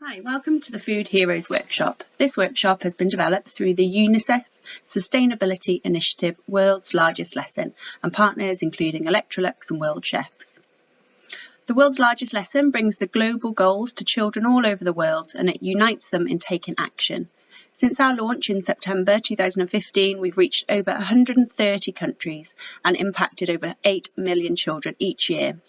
Hi, welcome to the Food Heroes Workshop. This workshop has been developed through the UNICEF Sustainability Initiative World's Largest Lesson and partners including Electrolux and World Chefs. The World's Largest Lesson brings the global goals to children all over the world and it unites them in taking action. Since our launch in September 2015, we've reached over 130 countries and impacted over 8 million children each year.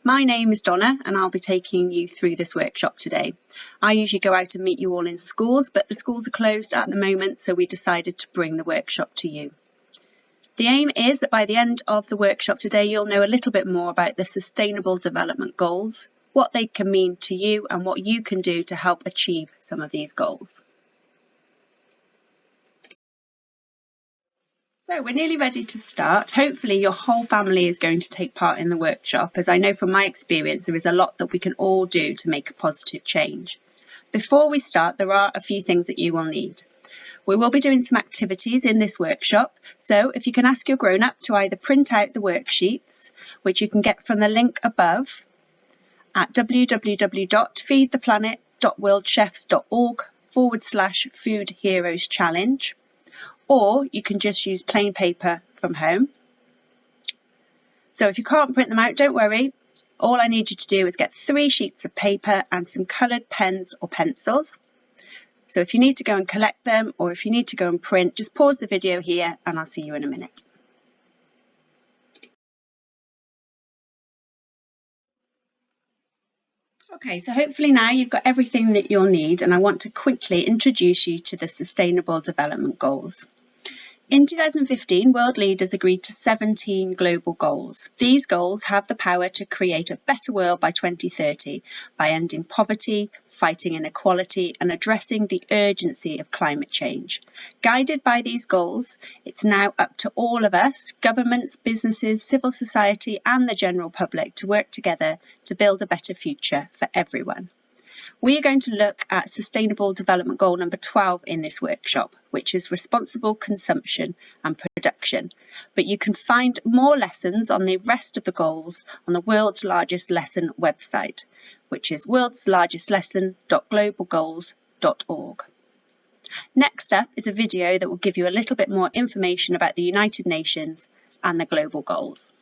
My name is Donna and I'll be taking you through this workshop today. I usually go out and meet you all in schools, but the schools are closed at the moment, so we decided to bring the workshop to you. The aim is that by the end of the workshop today, you'll know a little bit more about the Sustainable Development Goals, what they can mean to you and what you can do to help achieve some of these goals. So we're nearly ready to start. Hopefully your whole family is going to take part in the workshop, as I know from my experience there is a lot that we can all do to make a positive change. Before we start, there are a few things that you will need. We will be doing some activities in this workshop, so if you can ask your grown-up to either print out the worksheets, which you can get from the link above at www.feedtheplanet.worldchefs.org/Food Heroes Challenge, or you can just use plain paper from home. So if you can't print them out, don't worry. All I need you to do is get 3 sheets of paper and some coloured pens or pencils. So if you need to go and collect them or if you need to go and print, just pause the video here and I'll see you in a minute. Okay, so hopefully now you've got everything that you'll need, and I want to quickly introduce you to the Sustainable Development Goals. In 2015, world leaders agreed to 17 global goals. These goals have the power to create a better world by 2030 by ending poverty, fighting inequality and addressing the urgency of climate change. Guided by these goals, it's now up to all of us, governments, businesses, civil society and the general public to work together to build a better future for everyone. We are going to look at Sustainable Development Goal number 12 in this workshop, which is responsible consumption and production. But you can find more lessons on the rest of the goals on the World's Largest Lesson website, which is worldslargestlesson.globalgoals.org. Next up is a video that will give you a little bit more information about the United Nations and the global goals.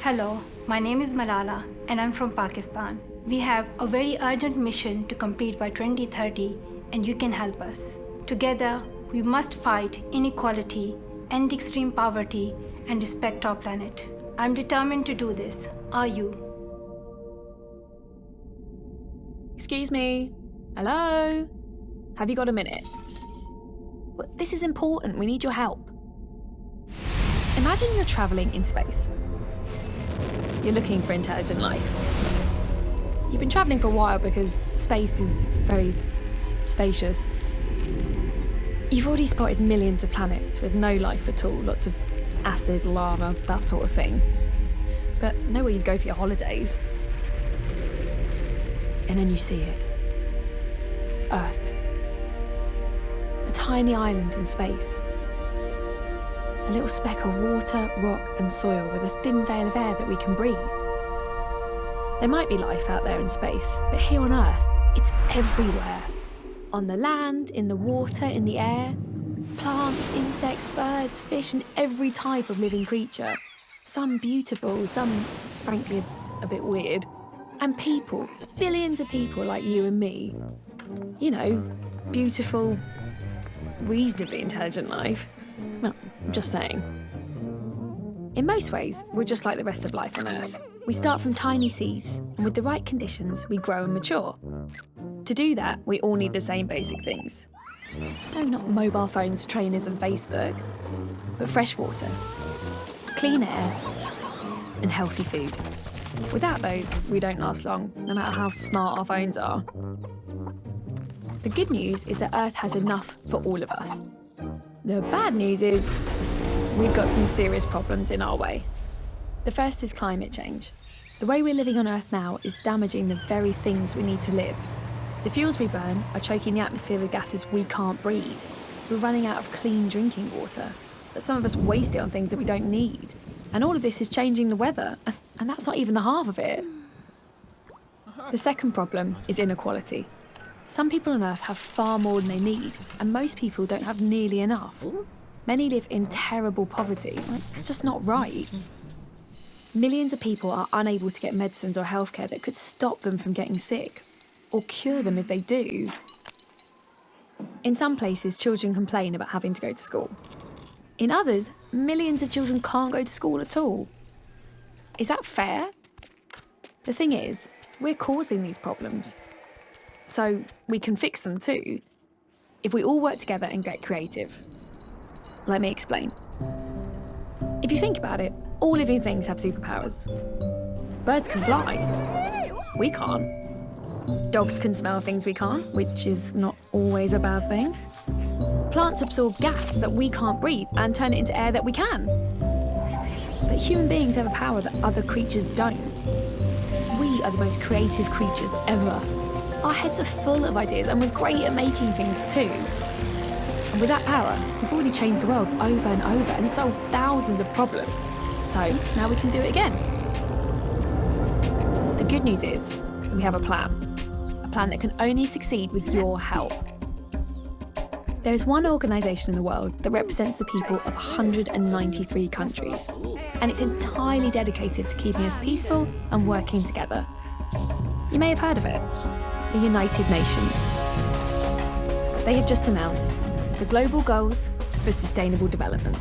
Hello, my name is Malala and I'm from Pakistan. We have a very urgent mission to complete by 2030 and you can help us. Together, we must fight inequality, end extreme poverty and respect our planet. I'm determined to do this. Are you? Excuse me. Hello? Have you got a minute? This is important. We need your help. Imagine you're traveling in space. You're looking for intelligent life. You've been travelling for a while because space is very spacious. You've already spotted millions of planets with no life at all, lots of acid, lava, that sort of thing. But nowhere you'd go for your holidays. And then you see it. Earth. A tiny island in space. A little speck of water, rock and soil with a thin veil of air that we can breathe. There might be life out there in space, but here on Earth, it's everywhere. On the land, in the water, in the air. Plants, insects, birds, fish and every type of living creature. Some beautiful, some, frankly, a bit weird. And people, billions of people like you and me. You know, beautiful, reasonably intelligent life. Well, I'm just saying. In most ways, we're just like the rest of life on Earth. We start from tiny seeds, and with the right conditions, we grow and mature. To do that, we all need the same basic things. No, not mobile phones, trainers and Facebook, but fresh water, clean air, and healthy food. Without those, we don't last long, no matter how smart our phones are. The good news is that Earth has enough for all of us. The bad news is we've got some serious problems in our way. The first is climate change. The way we're living on Earth now is damaging the very things we need to live. The fuels we burn are choking the atmosphere with gases we can't breathe. We're running out of clean drinking water, but some of us waste it on things that we don't need. And all of this is changing the weather, and that's not even the half of it. The second problem is inequality. Some people on Earth have far more than they need, and most people don't have nearly enough. Many live in terrible poverty. It's just not right. Millions of people are unable to get medicines or healthcare that could stop them from getting sick, or cure them if they do. In some places, children complain about having to go to school. In others, millions of children can't go to school at all. Is that fair? The thing is, we're causing these problems. So we can fix them too, if we all work together and get creative. Let me explain. If you think about it, all living things have superpowers. Birds can fly. We can't. Dogs can smell things we can't, which is not always a bad thing. Plants absorb gas that we can't breathe and turn it into air that we can. But human beings have a power that other creatures don't. We are the most creative creatures ever. Our heads are full of ideas and we're great at making things too. And with that power, we've already changed the world over and over and solved thousands of problems. So now we can do it again. The good news is we have a plan that can only succeed with your help. There is one organisation in the world that represents the people of 193 countries, and it's entirely dedicated to keeping us peaceful and working together. You may have heard of it, the United Nations. They have just announced the Global Goals for Sustainable Development.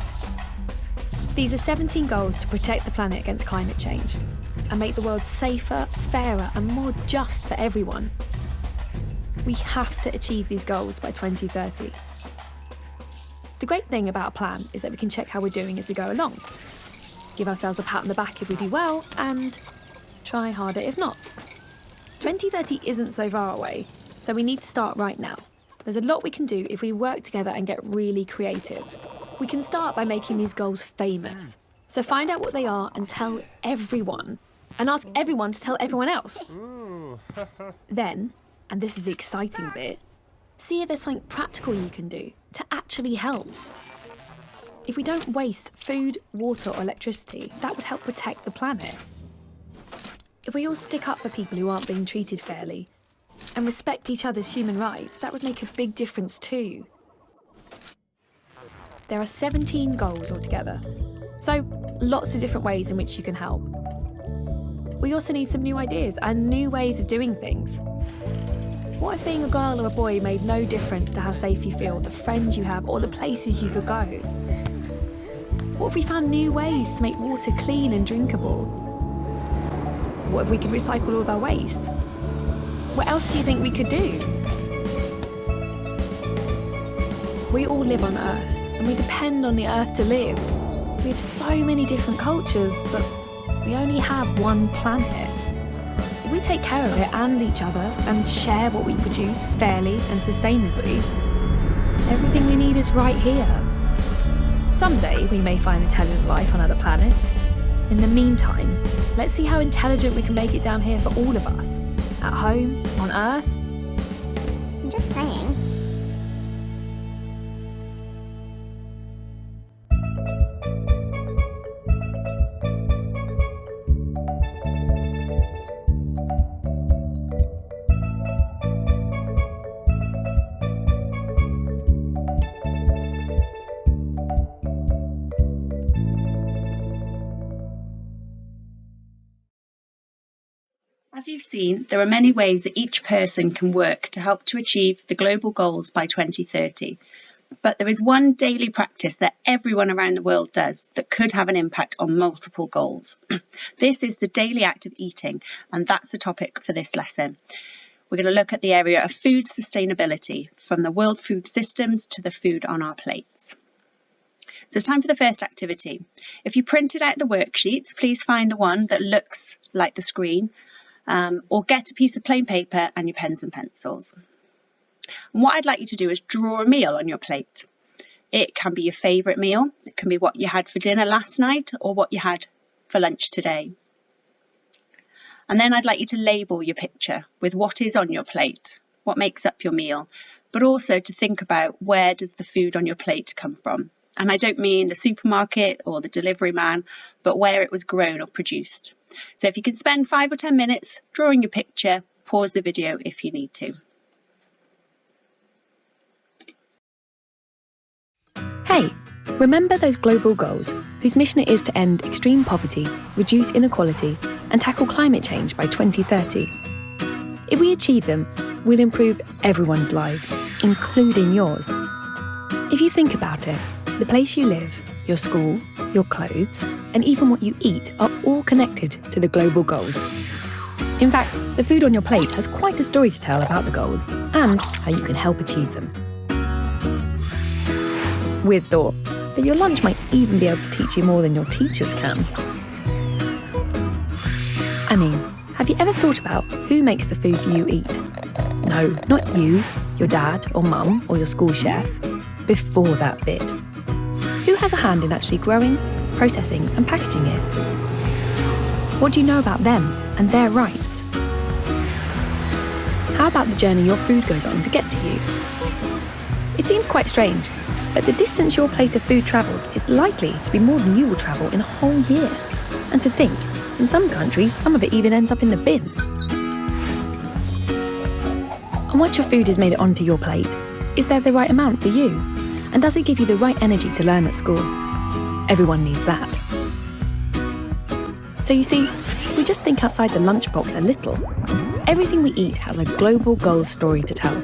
These are 17 goals to protect the planet against climate change and make the world safer, fairer and more just for everyone. We have to achieve these goals by 2030. The great thing about a plan is that we can check how we're doing as we go along, give ourselves a pat on the back if we do well, and try harder if not. 2030 isn't so far away, so we need to start right now. There's a lot we can do if we work together and get really creative. We can start by making these goals famous. So find out what they are and tell everyone, and ask everyone to tell everyone else. Then, and this is the exciting bit, see if there's something practical you can do to actually help. If we don't waste food, water or electricity, that would help protect the planet. If we all stick up for people who aren't being treated fairly and respect each other's human rights, that would make a big difference too. There are 17 goals altogether, so lots of different ways in which you can help. We also need some new ideas and new ways of doing things. What if being a girl or a boy made no difference to how safe you feel, the friends you have, or the places you could go? What if we found new ways to make water clean and drinkable? What if we could recycle all of our waste? What else do you think we could do? We all live on Earth, and we depend on the Earth to live. We have so many different cultures, but we only have one planet. If we take care of it and each other and share what we produce fairly and sustainably, everything we need is right here. Someday we may find intelligent life on other planets. In the meantime, let's see how intelligent we can make it down here for all of us. At home, on Earth. I'm just saying. As you've seen, there are many ways that each person can work to help to achieve the global goals by 2030. But there is one daily practice that everyone around the world does that could have an impact on multiple goals. This is the daily act of eating, and that's the topic for this lesson. We're going to look at the area of food sustainability, from the world food systems to the food on our plates. So it's time for the first activity. If you printed out the worksheets, please find the one that looks like the screen, or get a piece of plain paper and your pens and pencils. And what I'd like you to do is draw a meal on your plate. It can be your favourite meal, it can be what you had for dinner last night or what you had for lunch today. And then I'd like you to label your picture with what is on your plate, what makes up your meal, but also to think about where does the food on your plate come from. And I don't mean the supermarket or the delivery man, but where it was grown or produced. So if you can spend 5 or 10 minutes drawing your picture, pause the video if you need to. Hey, remember those global goals whose mission it is to end extreme poverty, reduce inequality, and tackle climate change by 2030? If we achieve them, we'll improve everyone's lives, including yours. If you think about it, the place you live, your school, your clothes, and even what you eat are all connected to the global goals. In fact, the food on your plate has quite a story to tell about the goals and how you can help achieve them. We've thought that your lunch might even be able to teach you more than your teachers can. I mean, have you ever thought about who makes the food you eat? No, not you, your dad or mum or your school chef. Before that bit. Who has a hand in actually growing, processing and packaging it? What do you know about them and their rights? How about the journey your food goes on to get to you? It seems quite strange, but the distance your plate of food travels is likely to be more than you will travel in a whole year. And to think, in some countries, some of it even ends up in the bin. And once your food has made it onto your plate, is there the right amount for you? And does it give you the right energy to learn at school? Everyone needs that. So you see, if we just think outside the lunchbox a little, everything we eat has a global goals story to tell.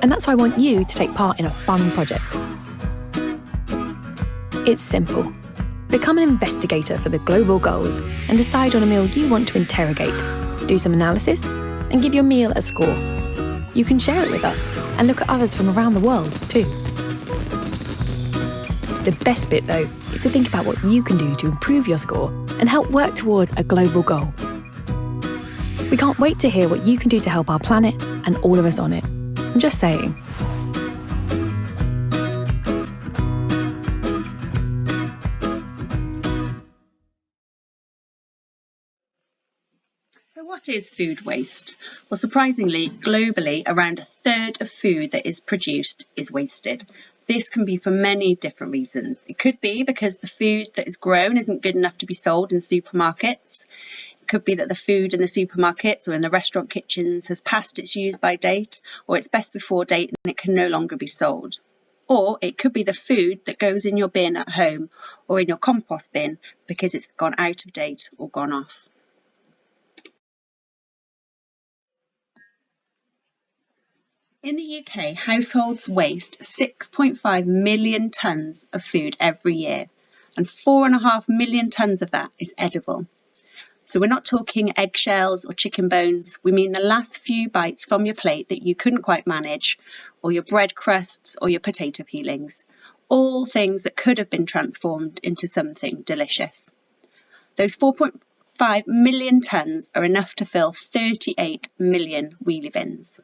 And that's why I want you to take part in a fun project. It's simple. Become an investigator for the global goals and decide on a meal you want to interrogate, do some analysis, and give your meal a score. You can share it with us and look at others from around the world too. The best bit, though, is to think about what you can do to improve your score and help work towards a global goal. We can't wait to hear what you can do to help our planet and all of us on it. I'm just saying. So what is food waste? Well, surprisingly, globally, around a third of food that is produced is wasted. This can be for many different reasons. It could be because the food that is grown isn't good enough to be sold in supermarkets. It could be that the food in the supermarkets or in the restaurant kitchens has passed its use-by date, or its best before date and it can no longer be sold. Or it could be the food that goes in your bin at home or in your compost bin because it's gone out of date or gone off. In the UK, households waste 6.5 million tonnes of food every year, and 4.5 million tonnes of that is edible. So we're not talking eggshells or chicken bones, we mean the last few bites from your plate that you couldn't quite manage, or your bread crusts or your potato peelings, all things that could have been transformed into something delicious. Those 4.5 million tonnes are enough to fill 38 million wheelie bins.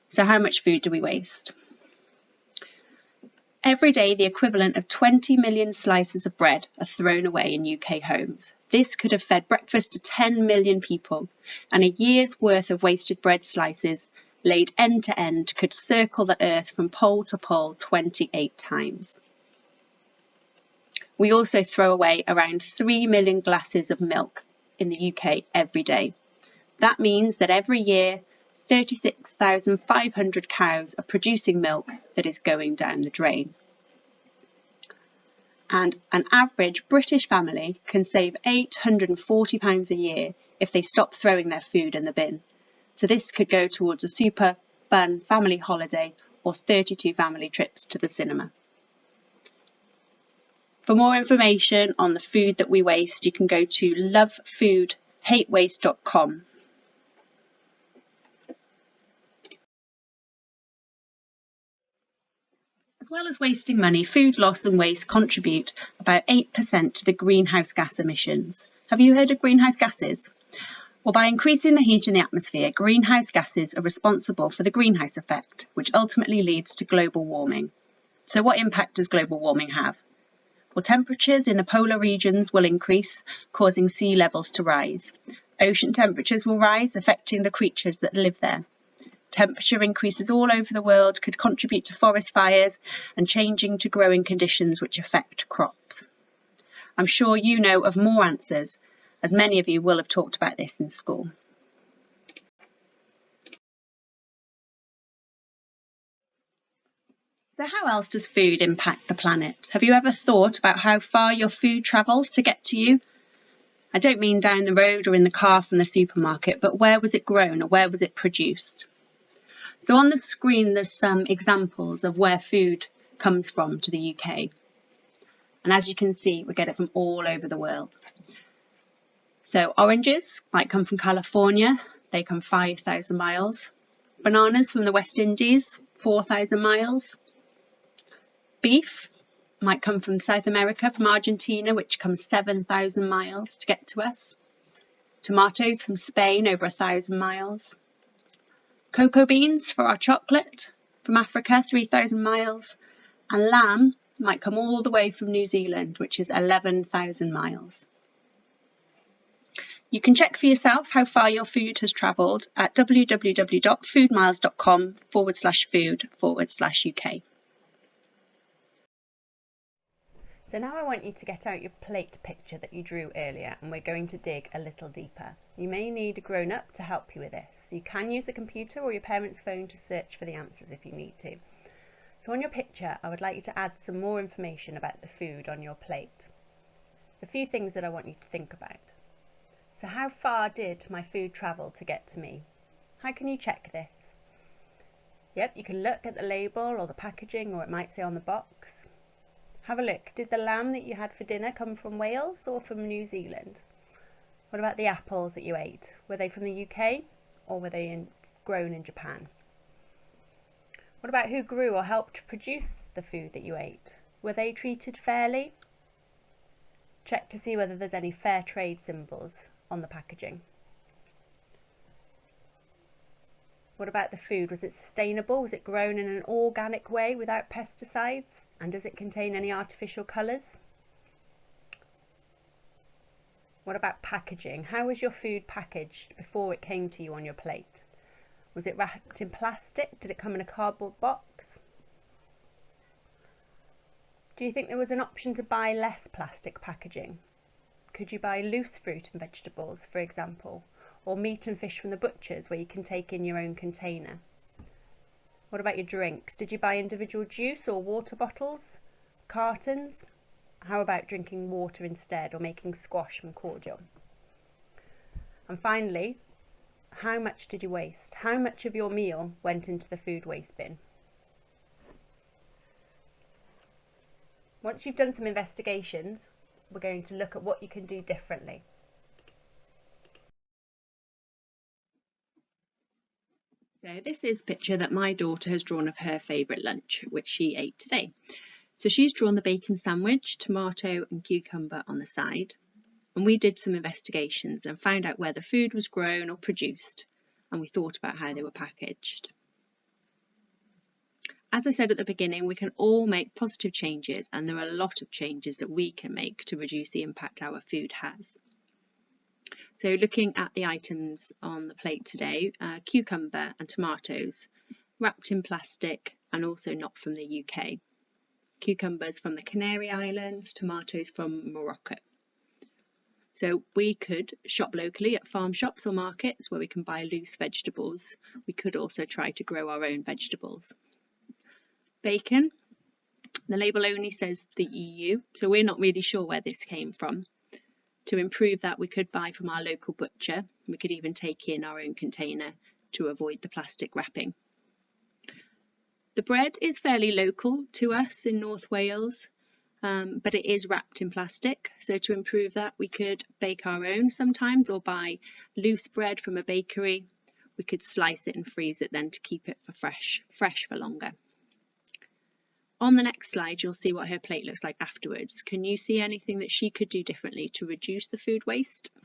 So how much food do we waste? Every day, the equivalent of 20 million slices of bread are thrown away in UK homes. This could have fed breakfast to 10 million people, and a year's worth of wasted bread slices laid end to end could circle the earth from pole to pole 28 times. We also throw away around 3 million glasses of milk in the UK every day. That means that every year, 36,500 cows are producing milk that is going down the drain. And an average British family can save £840 a year if they stop throwing their food in the bin. So this could go towards a super fun family holiday or 32 family trips to the cinema. For more information on the food that we waste, you can go to lovefoodhatewaste.com. As well as wasting money, food loss and waste contribute about 8% to the greenhouse gas emissions. Have you heard of greenhouse gases? Well, by increasing the heat in the atmosphere, greenhouse gases are responsible for the greenhouse effect, which ultimately leads to global warming. So what impact does global warming have? Well, temperatures in the polar regions will increase, causing sea levels to rise. Ocean temperatures will rise, affecting the creatures that live there. Temperature increases all over the world could contribute to forest fires and changing to growing conditions which affect crops. I'm sure you know of more answers, as many of you will have talked about this in school. So how else does food impact the planet? Have you ever thought about how far your food travels to get to you? I don't mean down the road or in the car from the supermarket, but where was it grown or where was it produced? So on the screen there's some examples of where food comes from to the UK. And as you can see, we get it from all over the world. So oranges might come from California, they come 5,000 miles. Bananas from the West Indies, 4,000 miles. Beef might come from South America, from Argentina, which comes 7,000 miles to get to us. Tomatoes from Spain, over 1,000 miles. Cocoa beans for our chocolate from Africa, 3,000 miles. And lamb might come all the way from New Zealand, which is 11,000 miles. You can check for yourself how far your food has travelled at www.foodmiles.com/food/UK. So now I want you to get out your plate picture that you drew earlier, and we're going to dig a little deeper. You may need a grown-up to help you with this. You can use a computer or your parents' phone to search for the answers if you need to. So on your picture, I would like you to add some more information about the food on your plate. There's a few things that I want you to think about. So how far did my food travel to get to me? How can you check this? Yep, you can look at the label or the packaging, or it might say on the box. Have a look. Did the lamb that you had for dinner come from Wales or from New Zealand? What about the apples that you ate? Were they from the UK or were they grown in Japan? What about who grew or helped produce the food that you ate? Were they treated fairly? Check to see whether there's any fair trade symbols on the packaging. What about the food? Was it sustainable? Was it grown in an organic way without pesticides? And does it contain any artificial colours? What about packaging? How was your food packaged before it came to you on your plate? Was it wrapped in plastic? Did it come in a cardboard box? Do you think there was an option to buy less plastic packaging? Could you buy loose fruit and vegetables, for example, or meat and fish from the butchers where you can take in your own container? What about your drinks? Did you buy individual juice or water bottles, cartons? How about drinking water instead, or making squash from cordial? And finally, how much did you waste? How much of your meal went into the food waste bin? Once you've done some investigations, we're going to look at what you can do differently. So this is a picture that my daughter has drawn of her favourite lunch, which she ate today. So she's drawn the bacon sandwich, tomato and cucumber on the side. And we did some investigations and found out where the food was grown or produced, and we thought about how they were packaged. As I said at the beginning, we can all make positive changes, and there are a lot of changes that we can make to reduce the impact our food has. So looking at the items on the plate today, cucumber and tomatoes, wrapped in plastic and also not from the UK. Cucumbers from the Canary Islands, tomatoes from Morocco. So we could shop locally at farm shops or markets where we can buy loose vegetables. We could also try to grow our own vegetables. Bacon, the label only says the EU, so we're not really sure where this came from. To improve that, we could buy from our local butcher. We could even take in our own container to avoid the plastic wrapping. The bread is fairly local to us in North Wales, but it is wrapped in plastic. So to improve that, we could bake our own sometimes, or buy loose bread from a bakery. We could slice it and freeze it then to keep it for fresh for longer. On the next slide, you'll see what her plate looks like afterwards. Can you see anything that she could do differently to reduce the food waste?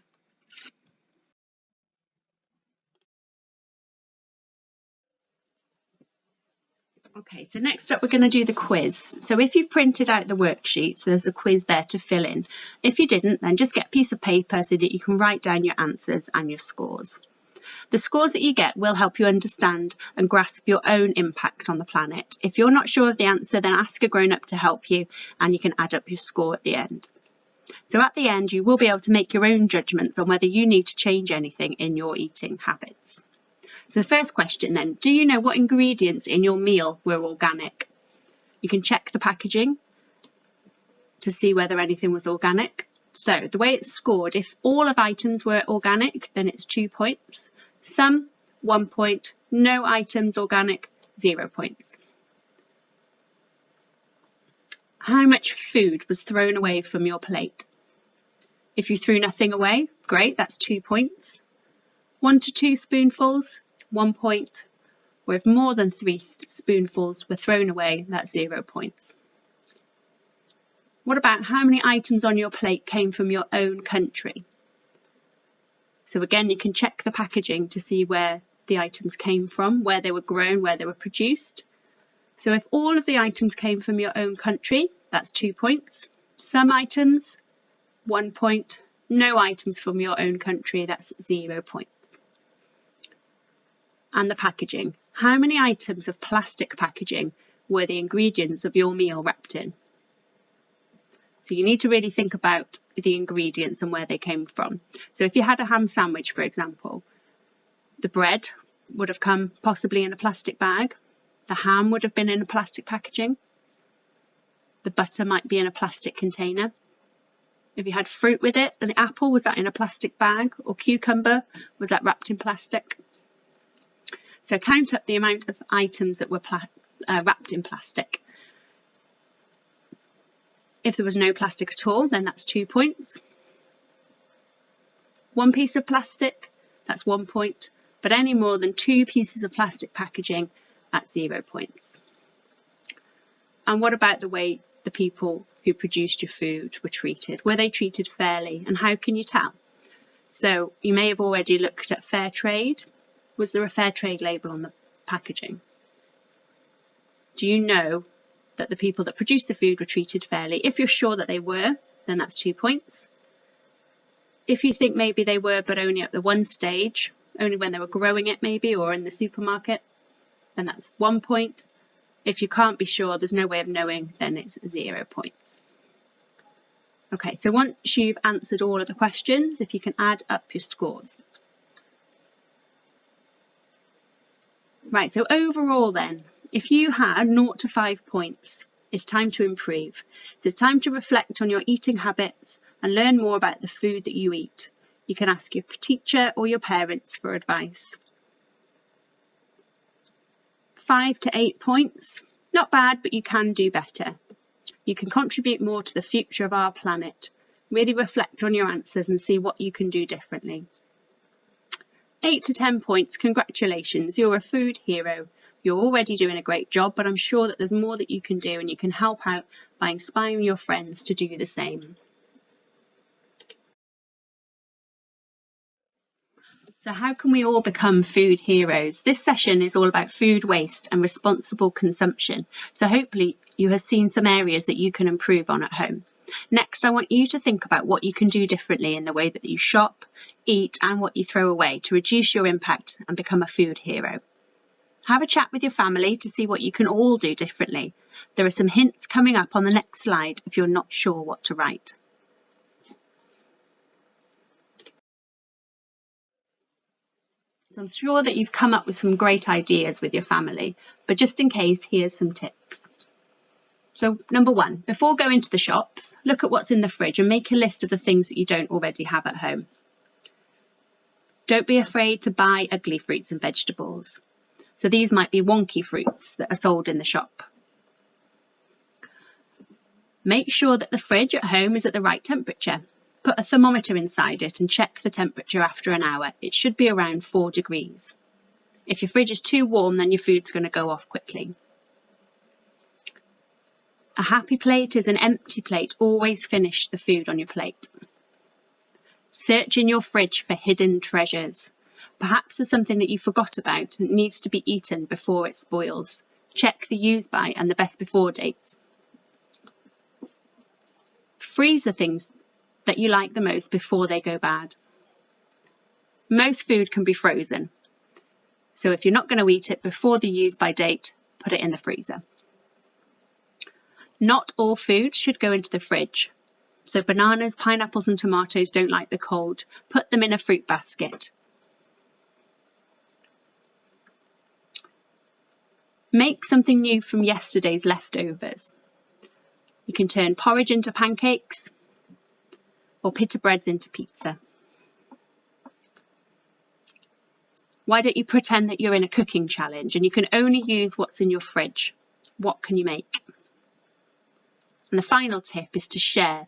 Okay, so next up we're going to do the quiz. So if you've printed out the worksheets, there's a quiz there to fill in. If you didn't, then just get a piece of paper so that you can write down your answers and your scores. The scores that you get will help you understand and grasp your own impact on the planet. If you're not sure of the answer, then ask a grown-up to help you and you can add up your score at the end. So at the end, you will be able to make your own judgments on whether you need to change anything in your eating habits. So the first question then, do you know what ingredients in your meal were organic? You can check the packaging to see whether anything was organic. So the way it's scored, if all of items were organic, then it's 2 points. Some, 1 point. No items organic, 0 points. How much food was thrown away from your plate? If you threw nothing away, great, that's 2 points. 1 to 2 spoonfuls, 1 point. Or if more than 3 spoonfuls were thrown away, that's 0 points. What about how many items on your plate came from your own country? So again, you can check the packaging to see where the items came from, where they were grown, where they were produced. So if all of the items came from your own country, that's 2 points. Some items, 1 point. No items from your own country, that's 0 points. And the packaging. How many items of plastic packaging were the ingredients of your meal wrapped in? So you need to really think about the ingredients and where they came from. So if you had a ham sandwich, for example, the bread would have come possibly in a plastic bag. The ham would have been in a plastic packaging. The butter might be in a plastic container. If you had fruit with it, an apple, was that in a plastic bag? Or cucumber, was that wrapped in plastic? So count up the amount of items that were wrapped in plastic. If there was no plastic at all, then that's 2 points. 1 piece of plastic, that's 1 point. But any more than 2 pieces of plastic packaging, that's 0 points. And what about the way the people who produced your food were treated? Were they treated fairly? And how can you tell? So you may have already looked at fair trade. Was there a fair trade label on the packaging? Do you know that the people that produced the food were treated fairly? If you're sure that they were, then that's 2 points. If you think maybe they were, but only at the one stage, only when they were growing it maybe, or in the supermarket, then that's 1 point. If you can't be sure, there's no way of knowing, then it's 0 points. Okay, so once you've answered all of the questions, if you can add up your scores. Right, so overall then, if you had 0 to 5 points, it's time to improve. So it's time to reflect on your eating habits and learn more about the food that you eat. You can ask your teacher or your parents for advice. 5 to 8 points, not bad, but you can do better. You can contribute more to the future of our planet. Really reflect on your answers and see what you can do differently. 8 to 10 points, congratulations, you're a food hero. You're already doing a great job, but I'm sure that there's more that you can do and you can help out by inspiring your friends to do the same. So how can we all become food heroes? This session is all about food waste and responsible consumption. So hopefully you have seen some areas that you can improve on at home. Next, I want you to think about what you can do differently in the way that you shop, eat and what you throw away to reduce your impact and become a food hero. Have a chat with your family to see what you can all do differently. There are some hints coming up on the next slide if you're not sure what to write. So I'm sure that you've come up with some great ideas with your family, but just in case, here's some tips. So number 1, before going to the shops, look at what's in the fridge and make a list of the things that you don't already have at home. Don't be afraid to buy ugly fruits and vegetables. So these might be wonky fruits that are sold in the shop. Make sure that the fridge at home is at the right temperature. Put a thermometer inside it and check the temperature after an hour. It should be around 4 degrees. If your fridge is too warm, then your food's going to go off quickly. A happy plate is an empty plate. Always finish the food on your plate. Search in your fridge for hidden treasures. Perhaps there's something that you forgot about and needs to be eaten before it spoils. Check the use by and the best before dates. Freeze the things that you like the most before they go bad. Most food can be frozen, So if you're not going to eat it before the use by date, put it in the freezer. Not all foods should go into the fridge. So bananas, pineapples and tomatoes don't like the cold. Put them in a fruit basket. Make something new from yesterday's leftovers. You can turn porridge into pancakes or pita breads into pizza. Why don't you pretend that you're in a cooking challenge and you can only use what's in your fridge? What can you make? And the final tip is to share.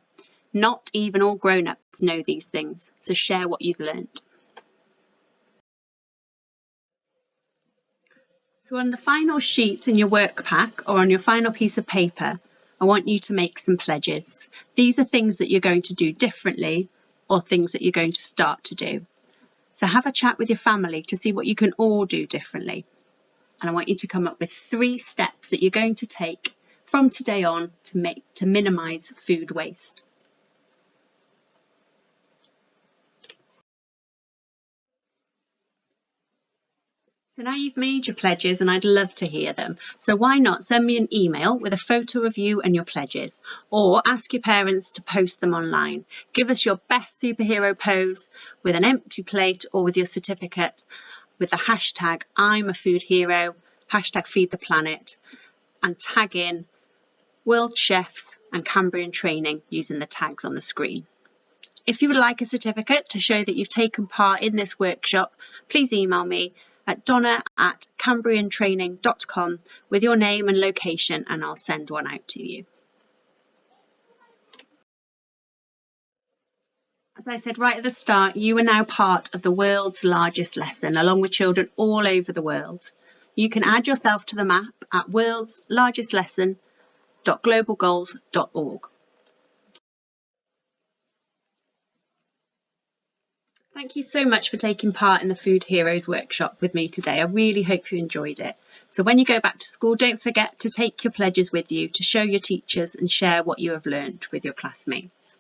Not even all grown-ups know these things, so share what you've learnt. So on the final sheet in your work pack or on your final piece of paper, I want you to make some pledges. These are things that you're going to do differently or things that you're going to start to do. So have a chat with your family to see what you can all do differently. And I want you to come up with 3 steps that you're going to take from today on to minimise food waste. So now you've made your pledges and I'd love to hear them. So why not send me an email with a photo of you and your pledges, or ask your parents to post them online. Give us your best superhero pose with an empty plate or with your certificate with the hashtag I'm a food hero, hashtag feed the planet, and tag in world chefs and Cambrian training using the tags on the screen. If you would like a certificate to show that you've taken part in this workshop, please email me at donna@cambriantraining.com with your name and location and I'll send one out to you. As I said right at the start, you are now part of the world's largest lesson, along with children all over the world. You can add yourself to the map at worldslargestlesson.globalgoals.org. Thank you so much for taking part in the Food Heroes workshop with me today. I really hope you enjoyed it. So when you go back to school, don't forget to take your pledges with you to show your teachers and share what you have learned with your classmates.